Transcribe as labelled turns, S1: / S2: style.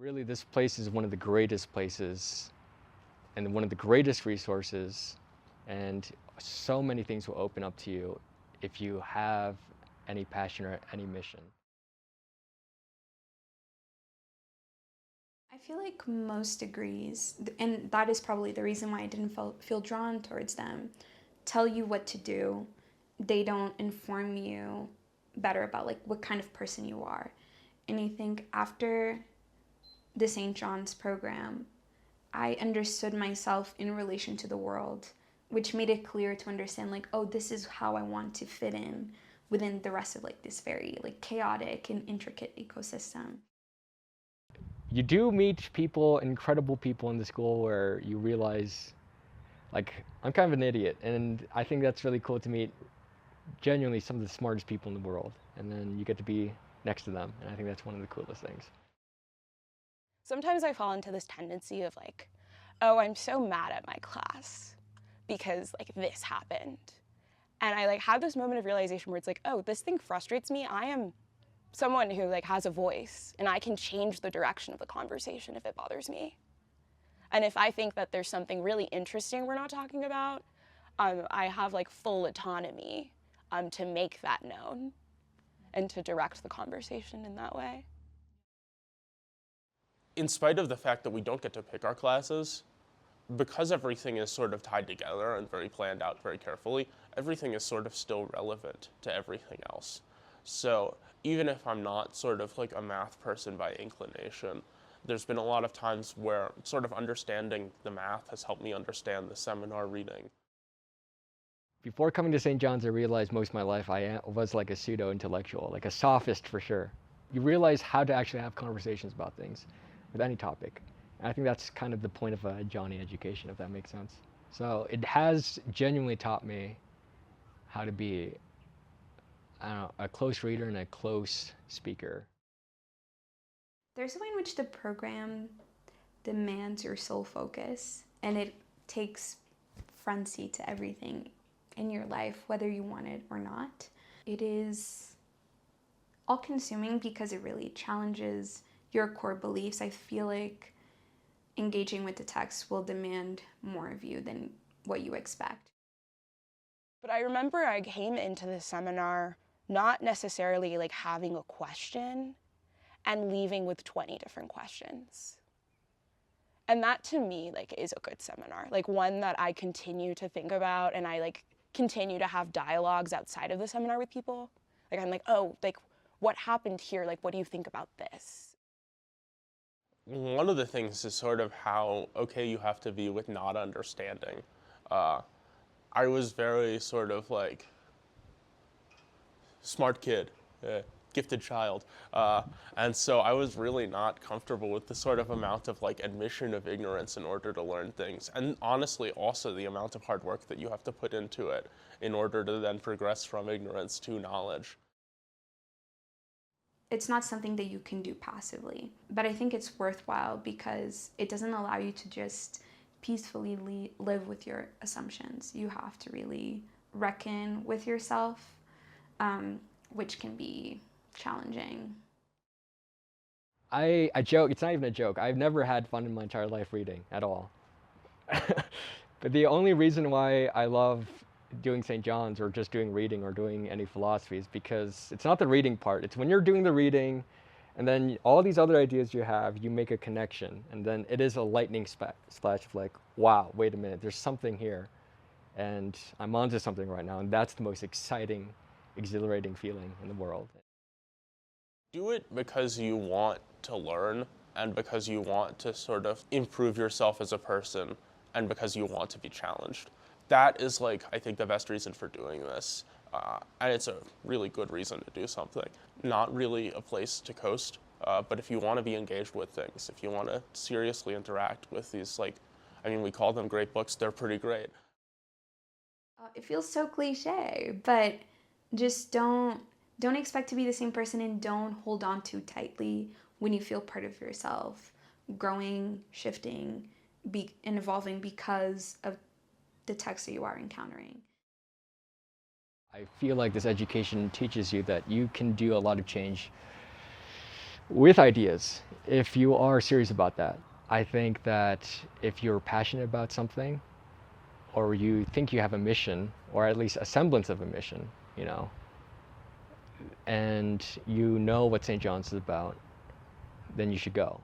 S1: Really, this place is one of the greatest places and one of the greatest resources, and so many things will open up to you if you have any passion or any mission.
S2: I feel like most degrees, and that is probably the reason why I didn't feel drawn towards them, tell you what to do. They don't inform you better about like what kind of person you are. And I think after the St. John's program, I understood myself in relation to the world, which made it clear to understand like, oh, this is how I want to fit in within the rest of like this very like chaotic and intricate ecosystem.
S1: You do meet people, incredible people in the school where you realize, like, I'm kind of an idiot, and I think that's really cool to meet genuinely some of the smartest people in the world, and then you get to be next to them, and I think that's one of the coolest things.
S3: Sometimes I fall into this tendency of like, oh, I'm so mad at my class because like this happened. And I like have this moment of realization where it's like, oh, this thing frustrates me. I am someone who like has a voice and I can change the direction of the conversation if it bothers me. And if I think that there's something really interesting we're not talking about, I have like full autonomy to make that known and to direct the conversation in that way.
S4: In spite of the fact that we don't get to pick our classes, because everything is sort of tied together and very planned out very carefully, everything is sort of still relevant to everything else. So even if I'm not sort of like a math person by inclination, there's been a lot of times where sort of understanding the math has helped me understand the seminar reading.
S1: Before coming to St. John's, I realized most of my life I was like a pseudo-intellectual, like a sophist for sure. You realize how to actually have conversations about things with any topic. And I think that's kind of the point of a Johnny education, if that makes sense. So it has genuinely taught me how to be, I don't know, a close reader and a close speaker.
S2: There's a way in which the program demands your sole focus, and it takes front seat to everything in your life, whether you want it or not. It is all-consuming because it really challenges your core beliefs. I feel like engaging with the text will demand more of you than what you expect.
S3: But I remember I came into the seminar not necessarily like having a question and leaving with 20 different questions. And that to me like is a good seminar, like one that I continue to think about and I like continue to have dialogues outside of the seminar with people. Like I'm like, oh, like what happened here? Like, what do you think about this?
S4: One of the things is sort of how okay you have to be with not understanding. I was very sort of like smart kid, gifted child, and so I was really not comfortable with the sort of amount of like admission of ignorance in order to learn things, and honestly also the amount of hard work that you have to put into it in order to then progress from ignorance to knowledge.
S2: It's not something that you can do passively, but I think it's worthwhile because it doesn't allow you to just peacefully live with your assumptions. You have to really reckon with yourself, which can be challenging.
S1: I joke, it's not even a joke. I've never had fun in my entire life reading at all. But the only reason why I love doing St. John's or just doing reading or doing any philosophy is because it's not the reading part. It's when you're doing the reading and then all these other ideas you have, you make a connection. And then it is a lightning splash of like, wow, wait a minute, there's something here. And I'm onto something right now. And that's the most exciting, exhilarating feeling in the world.
S4: Do it because you want to learn and because you want to sort of improve yourself as a person and because you want to be challenged. That is like, I think, the best reason for doing this. And it's a really good reason to do something. Not really a place to coast, but if you want to be engaged with things, if you want to seriously interact with these, like, I mean, we call them great books, they're pretty great.
S2: It feels so cliche, but just don't expect to be the same person and don't hold on too tightly when you feel part of yourself growing, shifting, and evolving because of the text that you are encountering.
S1: I feel like this education teaches you that you can do a lot of change with ideas. If you are serious about that, I think that if you're passionate about something, or you think you have a mission, or at least a semblance of a mission, you know, and you know what St. John's is about, then you should go.